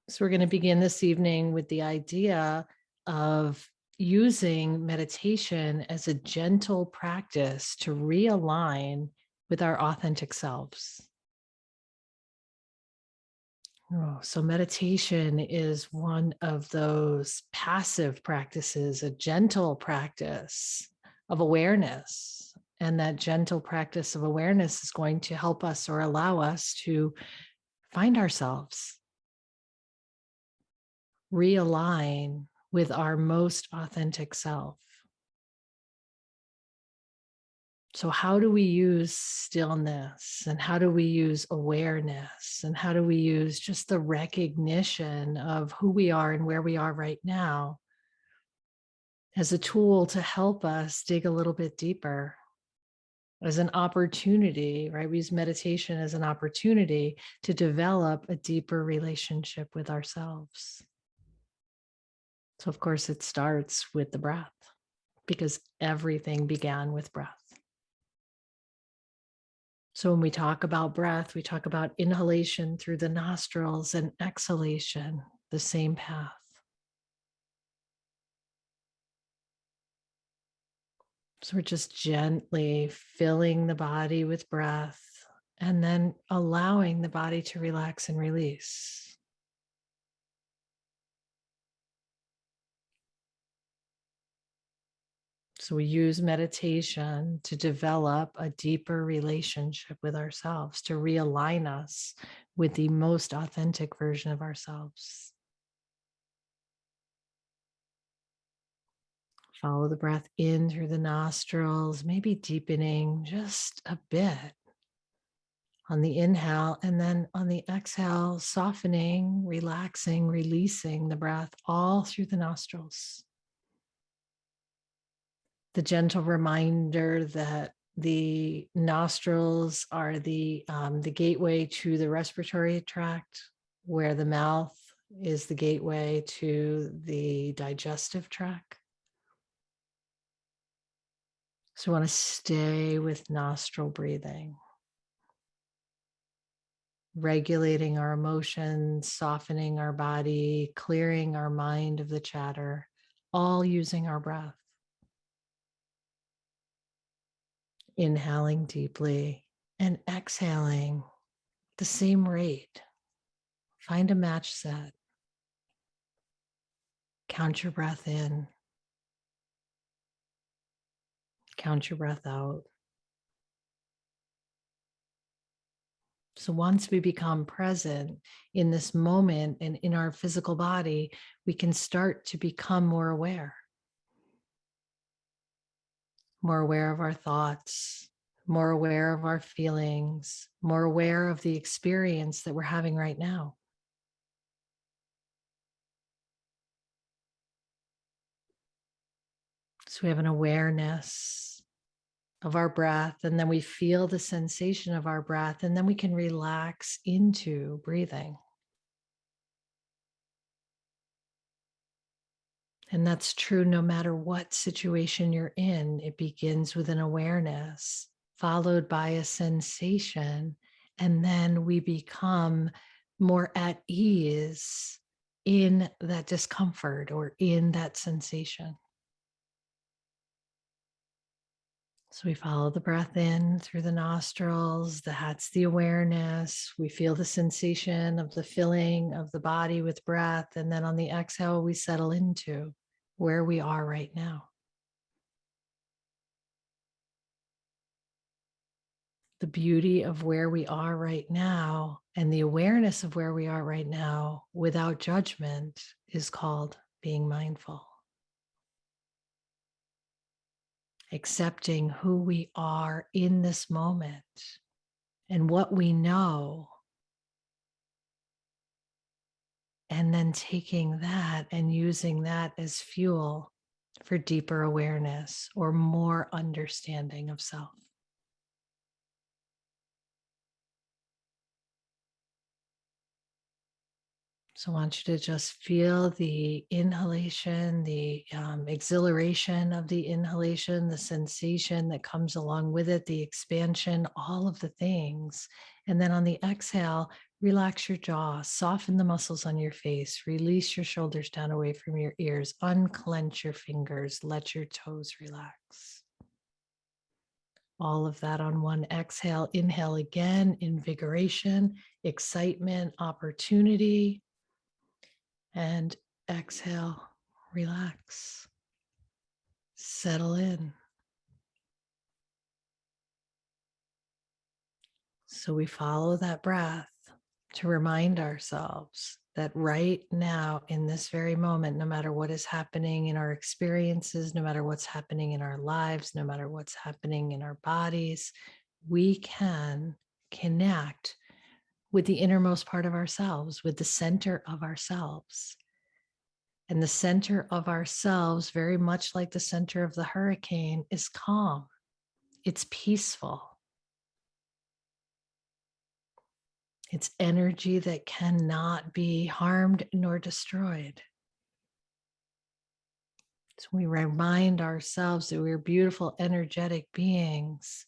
So we're going to begin this evening with the idea of using meditation as a gentle practice to realign with our authentic selves. So meditation is one of those passive practices, a gentle practice of awareness. And that gentle practice of awareness is going to help us or allow us to find ourselves, realign with our most authentic self. So, how do we use stillness, and how do we use awareness, and how do we use just the recognition of who we are and where we are right now as a tool to help us dig a little bit deeper, as an opportunity, right? We use meditation as an opportunity to develop a deeper relationship with ourselves. So, of course, it starts with the breath, because everything began with breath. So when we talk about breath, we talk about inhalation through the nostrils and exhalation, the same path. So we're just gently filling the body with breath and then allowing the body to relax and release. So we use meditation to develop a deeper relationship with ourselves, to realign us with the most authentic version of ourselves. Follow the breath in through the nostrils, maybe deepening just a bit on the inhale, and then on the exhale, softening, relaxing, releasing the breath all through the nostrils. The gentle reminder that the nostrils are the gateway to the respiratory tract, where the mouth is the gateway to the digestive tract. So we want to stay with nostril breathing, regulating our emotions, softening our body, clearing our mind of the chatter, all using our breath. Inhaling deeply and exhaling the same rate. Find a match set. Count your breath in. Count your breath out. So once we become present in this moment and in our physical body, we can start to become more aware of our thoughts, more aware of our feelings, more aware of the experience that we're having right now. So we have an awareness of our breath, and then we feel the sensation of our breath, and then we can relax into breathing. And that's true no matter what situation you're in. It begins with an awareness, followed by a sensation, and then we become more at ease in that discomfort or in that sensation. So we follow the breath in through the nostrils. That's the awareness. We feel the sensation of the filling of the body with breath. And then on the exhale, we settle into where we are right now. The beauty of where we are right now and the awareness of where we are right now without judgment is called being mindful. Accepting who we are in this moment and what we know, and then taking that and using that as fuel for deeper awareness or more understanding of self. So I want you to just feel the inhalation, the exhilaration of the inhalation, the sensation that comes along with it, the expansion, all of the things. And then on the exhale, Relax your jaw, soften the muscles on your face, release your shoulders down away from your ears, unclench your fingers, let your toes relax. All of that on one exhale. Inhale again, invigoration, excitement, opportunity, and exhale, relax, settle in. So we follow that breath to remind ourselves that right now, in this very moment, no matter what is happening in our experiences, no matter what's happening in our lives, no matter what's happening in our bodies, we can connect with the innermost part of ourselves, with the center of ourselves. And the center of ourselves, very much like the center of the hurricane, is calm. It's peaceful. It's energy that cannot be harmed nor destroyed. So we remind ourselves that we're beautiful, energetic beings.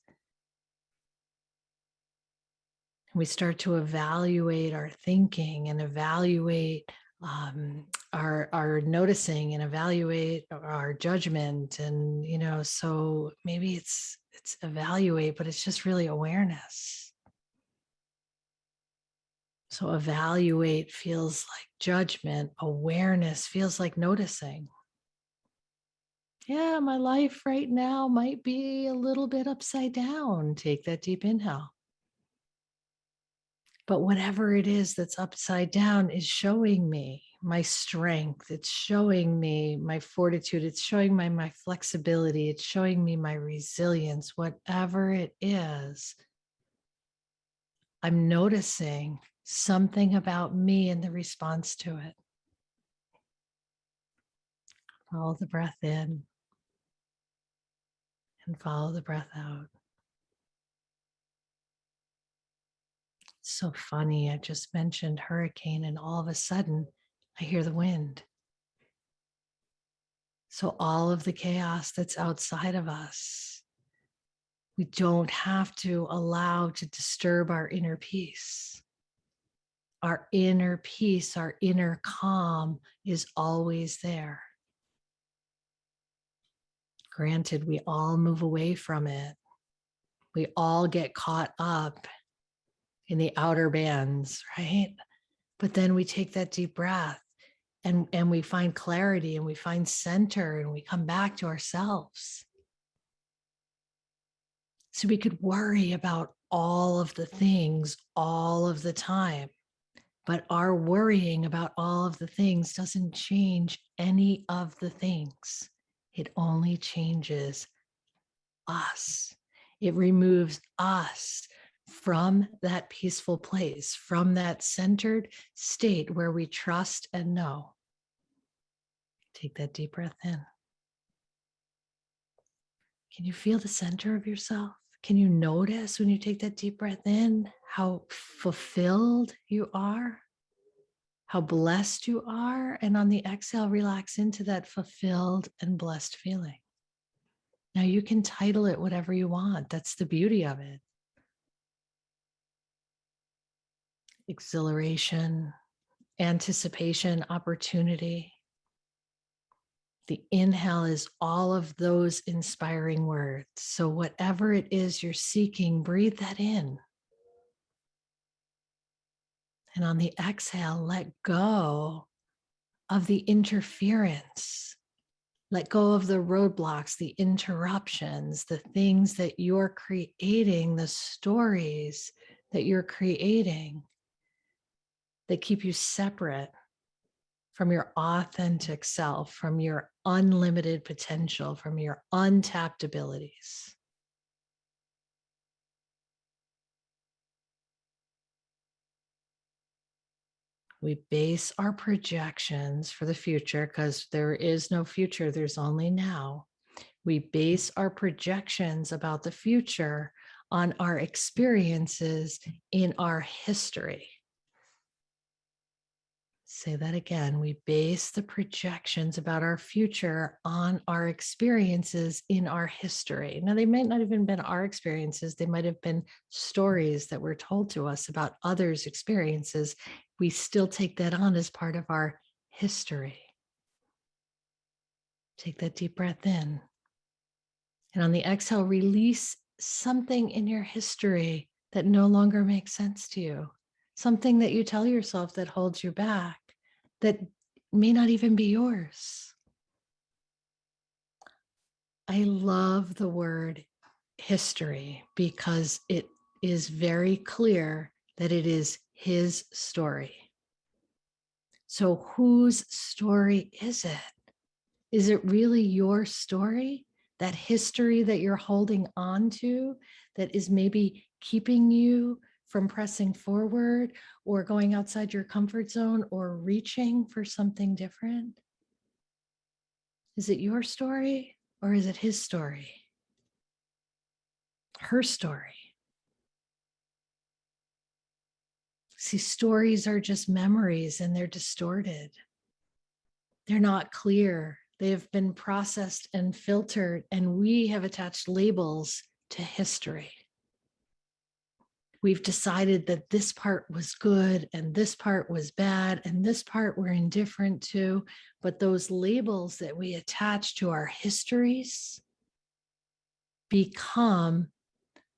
We start to evaluate our thinking and evaluate our noticing and evaluate our judgment. And, so maybe it's evaluate, but it's just really awareness. So evaluate feels like judgment. Awareness feels like noticing. Yeah, my life right now might be a little bit upside down. Take that deep inhale. But whatever it is that's upside down is showing me my strength. It's showing me my fortitude. It's showing my flexibility. It's showing me my resilience. Whatever it is, I'm noticing something about me in the response to it. Follow the breath in and follow the breath out. It's so funny. I just mentioned hurricane, and all of a sudden, I hear the wind. So all of the chaos that's outside of us, we don't have to allow to disturb our inner peace. Our inner peace, our inner calm is always there. Granted, we all move away from it. We all get caught up in the outer bands, right? But then we take that deep breath and we find clarity and we find center and we come back to ourselves. So we could worry about all of the things all of the time, but our worrying about all of the things doesn't change any of the things. It only changes us. It removes us from that peaceful place, from that centered state where we trust and know. Take that deep breath in. Can you feel the center of yourself? Can you notice when you take that deep breath in how fulfilled you are, how blessed you are? And on the exhale, relax into that fulfilled and blessed feeling. Now you can title it whatever you want. That's the beauty of it. Exhilaration, anticipation, opportunity. The inhale is all of those inspiring words. So whatever it is you're seeking, breathe that in. And on the exhale, let go of the interference. Let go of the roadblocks, the interruptions, the things that you're creating, the stories that you're creating that keep you separate from your authentic self, from your unlimited potential, from your untapped abilities. We base our projections for the future because there is no future, there's only now. We base our projections about the future on our experiences in our history. Say that again. We base the projections about our future on our experiences in our history. Now, they might not even been our experiences. They might have been stories that were told to us about others' experiences. We still take that on as part of our history. Take that deep breath in. And on the exhale, release something in your history that no longer makes sense to you. Something that you tell yourself that holds you back, that may not even be yours. I love the word history because it is very clear that it is his story. So whose story is it? Is it really your story? That history that you're holding on to that is maybe keeping you from pressing forward or going outside your comfort zone or reaching for something different? Is it your story or is it his story? Her story? See, stories are just memories and they're distorted. They're not clear. They have been processed and filtered, and we have attached labels to history. We've decided that this part was good and this part was bad and this part we're indifferent to. But those labels that we attach to our histories become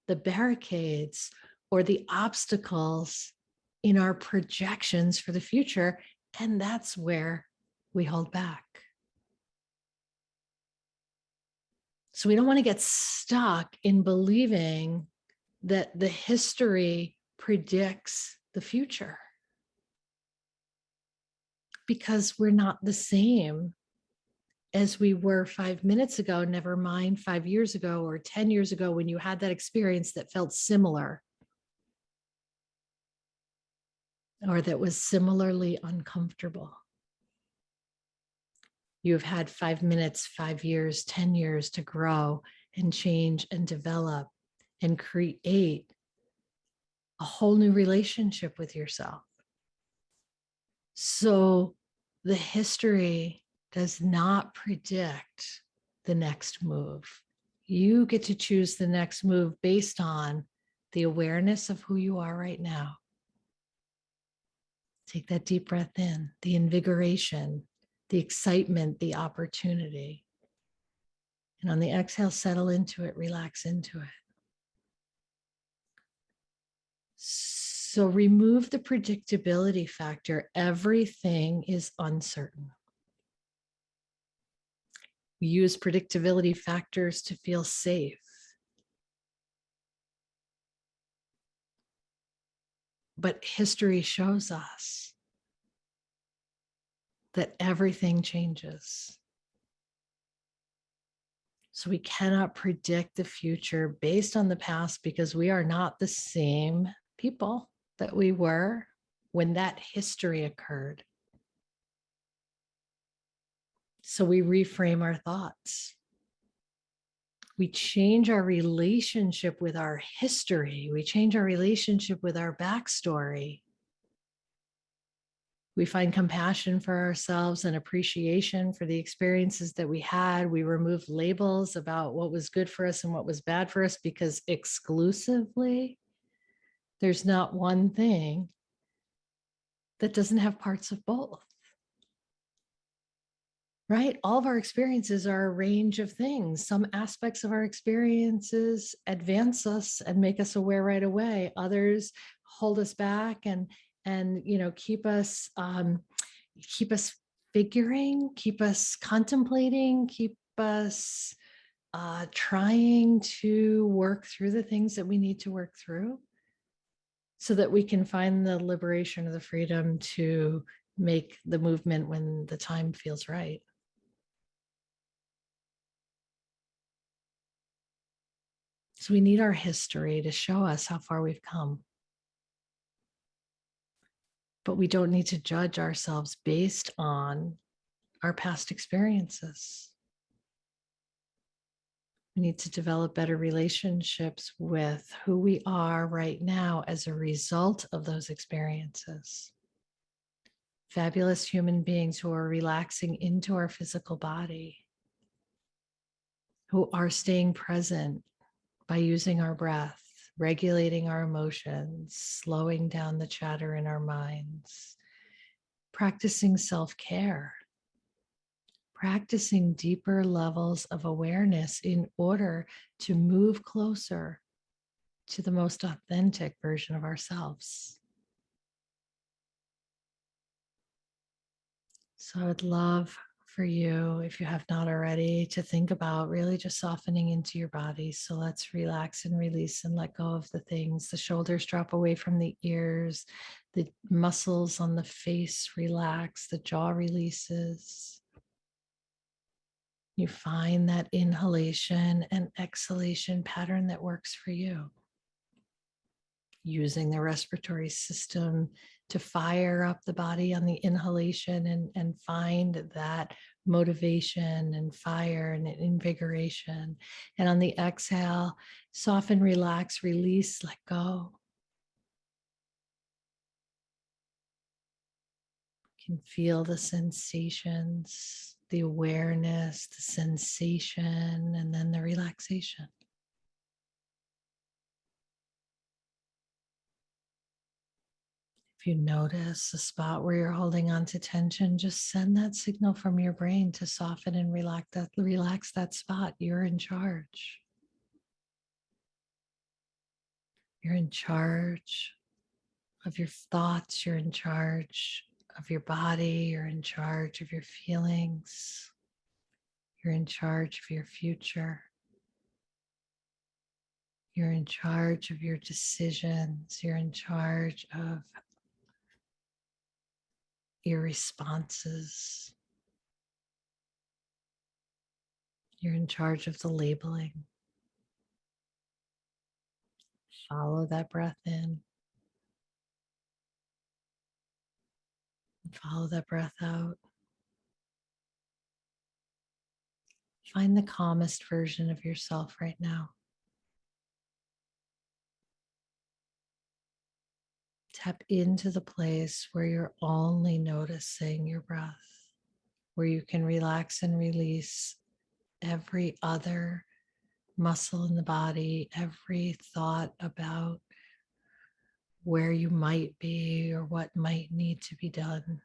the barricades or the obstacles in our projections for the future. And that's where we hold back. So we don't want to get stuck in believing that the history predicts the future, because we're not the same as we were 5 minutes ago, never mind 5 years ago or 10 years ago when you had that experience that felt similar or that was similarly uncomfortable. You've had 5 minutes, 5 years, 10 years to grow and change and develop and create a whole new relationship with yourself. So the history does not predict the next move. You get to choose the next move based on the awareness of who you are right now. Take that deep breath in, the invigoration, the excitement, the opportunity. And on the exhale, settle into it, relax into it. So remove the predictability factor. Everything is uncertain. We use predictability factors to feel safe. But history shows us that everything changes. So we cannot predict the future based on the past because we are not the same people that we were when that history occurred. So we reframe our thoughts. We change our relationship with our history. We change our relationship with our backstory. We find compassion for ourselves and appreciation for the experiences that we had. We remove labels about what was good for us and what was bad for us, because exclusively, there's not one thing that doesn't have parts of both. Right? All of our experiences are a range of things. Some aspects of our experiences advance us and make us aware right away. Others hold us back and keep us figuring, keep us contemplating, keep us trying to work through the things that we need to work through so that we can find the liberation or the freedom to make the movement when the time feels right. So we need our history to show us how far we've come. But we don't need to judge ourselves based on our past experiences. We need to develop better relationships with who we are right now as a result of those experiences. fabulous human beings who are relaxing into our physical body, who are staying present by using our breath, regulating our emotions, slowing down the chatter in our minds, practicing self-care, practicing deeper levels of awareness in order to move closer to the most authentic version of ourselves. So I would love for you, if you have not already, to think about really just softening into your body. So let's relax and release and let go of the things. The shoulders drop away from the ears, the muscles on the face relax, the jaw releases. You find that inhalation and exhalation pattern that works for you. Using the respiratory system to fire up the body on the inhalation and find that motivation and fire and invigoration. And on the exhale, soften, relax, release, let go. You can feel the sensations, the awareness, the sensation, and then the relaxation. If you notice a spot where you're holding on to tension, just send that signal from your brain to soften and relax that spot. You're in charge. You're in charge of your thoughts. You're in charge of your body. You're in charge of your feelings. You're in charge of your future. You're in charge of your decisions. You're in charge of your responses. You're in charge of the labeling. Follow that breath in. Follow that breath out. Find the calmest version of yourself right now. Tap into the place where you're only noticing your breath, where you can relax and release every other muscle in the body, every thought about where you might be or what might need to be done.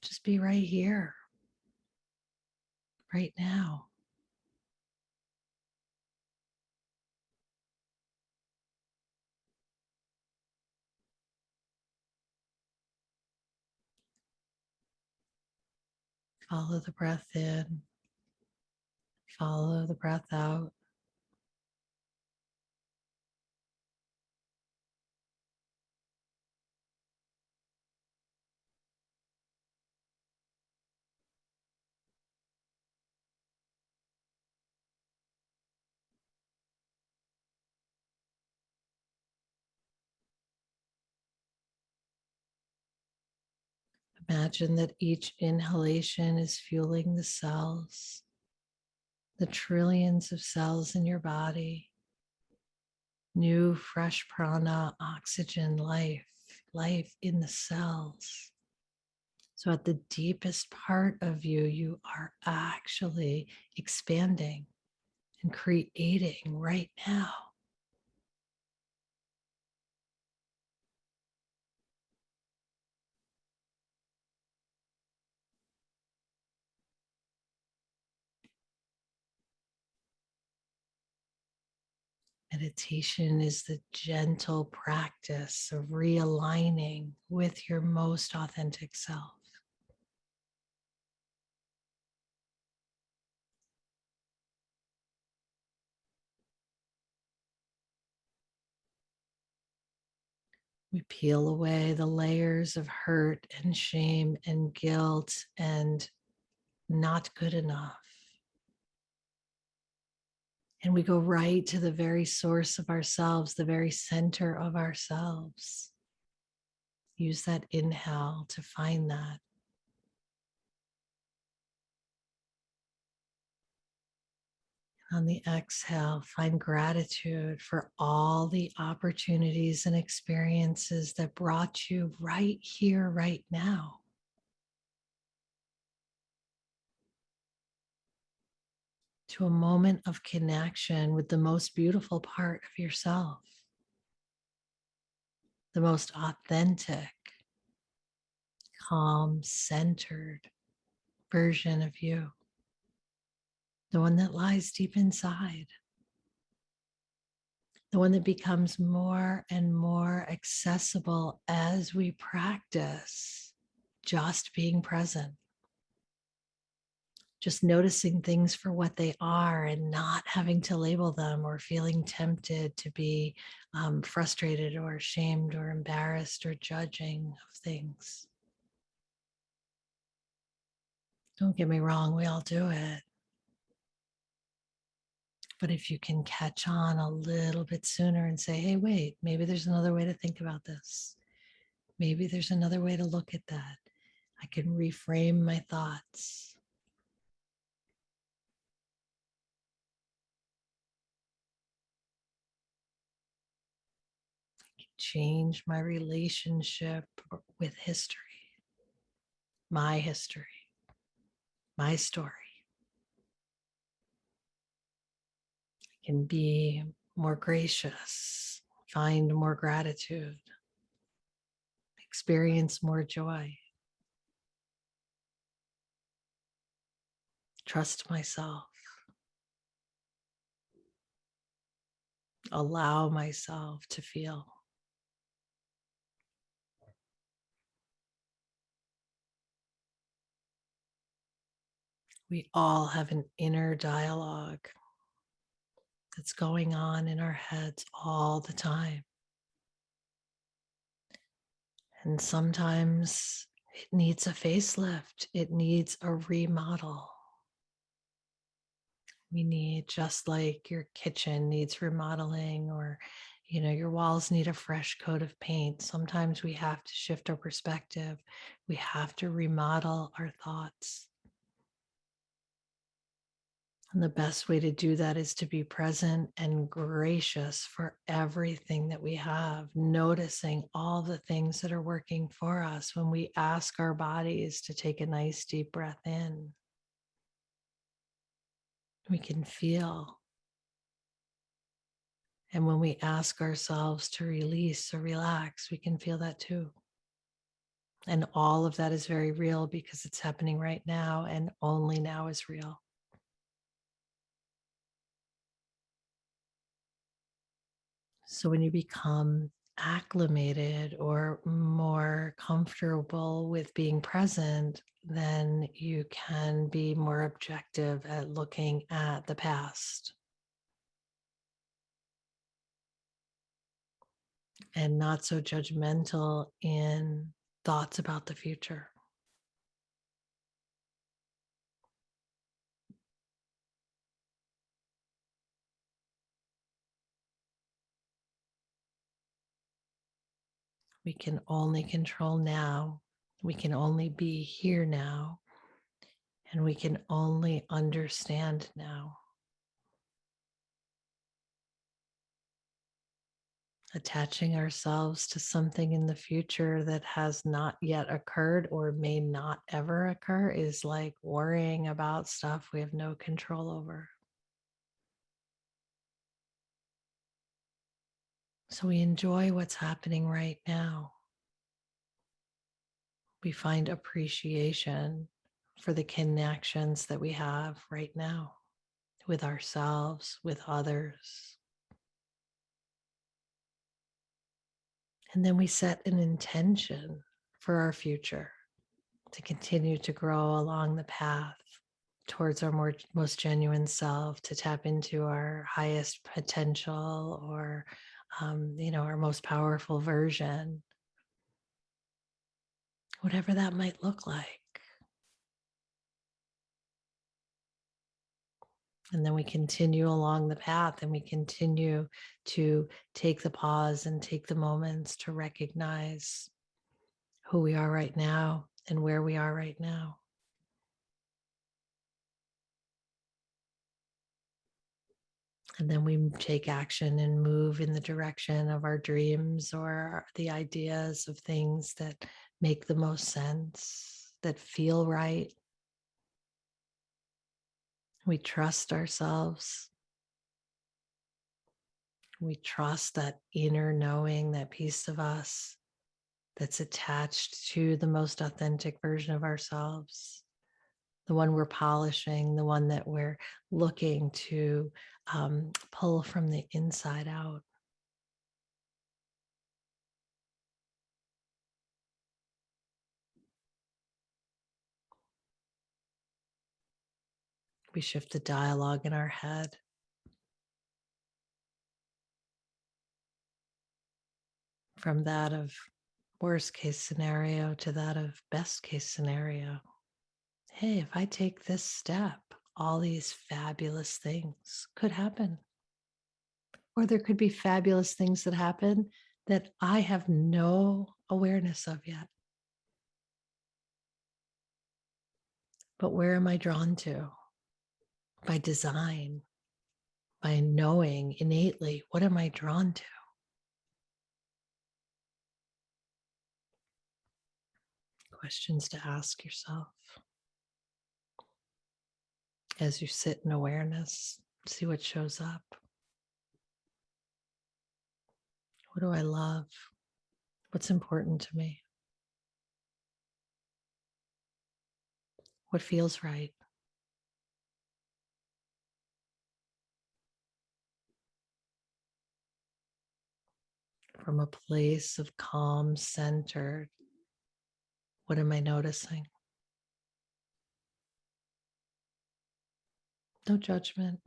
Just be right here, right now. Follow the breath in, follow the breath out. Imagine that each inhalation is fueling the cells, the trillions of cells in your body. New, fresh prana, oxygen, life in the cells. So, at the deepest part of you, you are actually expanding and creating right now. Meditation is the gentle practice of realigning with your most authentic self. We peel away the layers of hurt and shame and guilt and not good enough. And we go right to the very source of ourselves, the very center of ourselves. Use that inhale to find that. On the exhale, find gratitude for all the opportunities and experiences that brought you right here, right now. To a moment of connection with the most beautiful part of yourself, the most authentic, calm, centered version of you, the one that lies deep inside, the one that becomes more and more accessible as we practice just being present, just noticing things for what they are and not having to label them or feeling tempted to be frustrated or ashamed or embarrassed or judging of things. Don't get me wrong, we all do it. But if you can catch on a little bit sooner and say, hey, wait, maybe there's another way to think about this. Maybe there's another way to look at that. I can reframe my thoughts. I can change my relationship with history, my story. I can be more gracious, find more gratitude, experience more joy, trust myself, allow myself to feel. We all have an inner dialogue that's going on in our heads all the time. And sometimes it needs a facelift, it needs a remodel. We need, just like your kitchen needs remodeling, or your walls need a fresh coat of paint. Sometimes we have to shift our perspective. We have to remodel our thoughts. And the best way to do that is to be present and gracious for everything that we have, noticing all the things that are working for us when we ask our bodies to take a nice deep breath in. We can feel. And when we ask ourselves to release or relax, we can feel that too. And all of that is very real because it's happening right now, and only now is real. So when you become acclimated or more comfortable with being present, then you can be more objective at looking at the past and not so judgmental in thoughts about the future. We can only control now. We can only be here now. And we can only understand now. Attaching ourselves to something in the future that has not yet occurred or may not ever occur is like worrying about stuff we have no control over. So we enjoy what's happening right now. We find appreciation for the connections that we have right now with ourselves, with others. And then we set an intention for our future to continue to grow along the path towards our most genuine self, to tap into our highest potential, or our most powerful version, whatever that might look like. And then we continue along the path, and we continue to take the pause and take the moments to recognize who we are right now and where we are right now. And then we take action and move in the direction of our dreams or the ideas of things that make the most sense, that feel right. We trust ourselves. We trust that inner knowing, that piece of us that's attached to the most authentic version of ourselves, the one we're polishing, the one that we're looking to pull from the inside out. We shift the dialogue in our head from that of worst case scenario to that of best case scenario. Hey, if I take this step, all these fabulous things could happen. Or there could be fabulous things that happen that I have no awareness of yet. But where am I drawn to? By design, by knowing innately, what am I drawn to? Questions to ask yourself as you sit in awareness, see what shows up. What do I love? What's important to me? What feels right? From a place of calm, centered, what am I noticing? No judgment,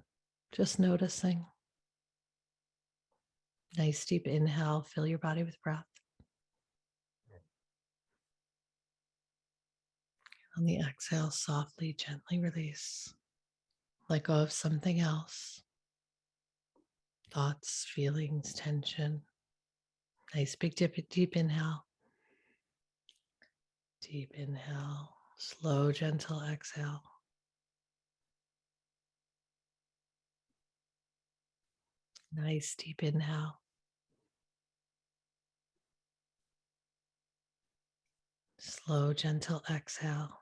just noticing. Nice deep inhale, fill your body with breath. On the exhale, softly, gently release. Let go of something else. Thoughts, feelings, tension. Nice big deep inhale. Deep inhale. Slow, gentle exhale. Nice deep inhale. Slow, gentle exhale.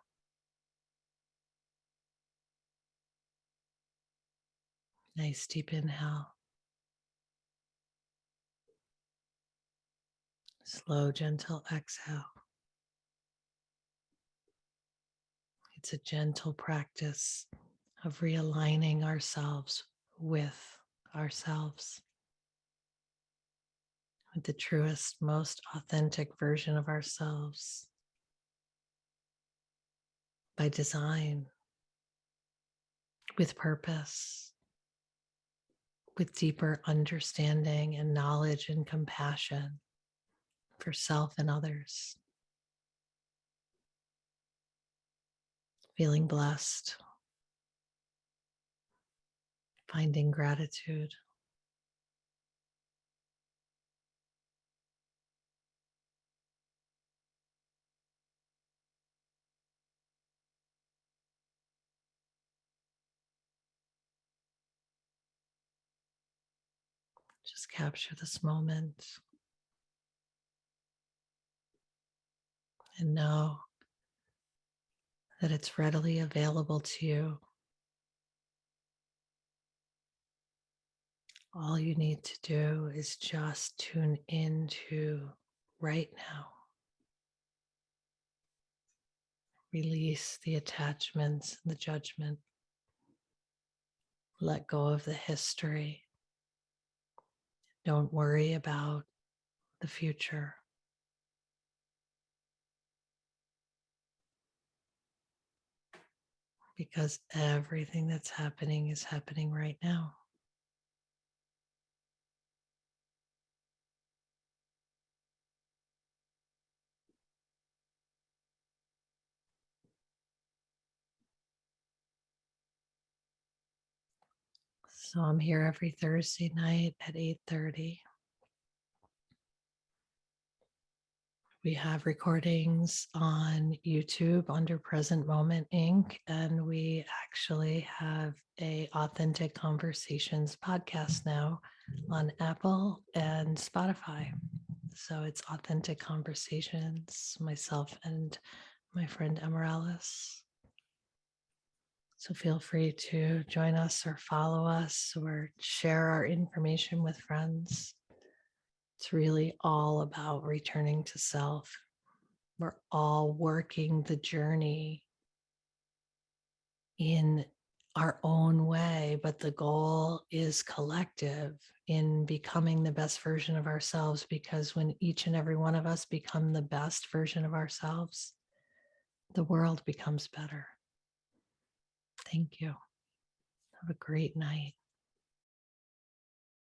Nice deep inhale. Slow, gentle exhale. It's a gentle practice of realigning ourselves with ourselves, with the truest, most authentic version of ourselves by design, with purpose, with deeper understanding and knowledge and compassion for self and others. Feeling blessed, finding gratitude. Just capture this moment and know that it's readily available to you. All you need to do is just tune into right now. Release the attachments and the judgment. Let go of the history. Don't worry about the future. Because everything that's happening is happening right now. So I'm here every Thursday night at 8:30. We have recordings on YouTube under Present Moment Inc. And we actually have a Authentic Conversations podcast now on Apple and Spotify. So it's Authentic Conversations, myself and my friend Emeraldis. So feel free to join us or follow us or share our information with friends. It's really all about returning to self. We're all working the journey in our own way, but the goal is collective in becoming the best version of ourselves, because when each and every one of us become the best version of ourselves, the world becomes better. Thank you. Have a great night.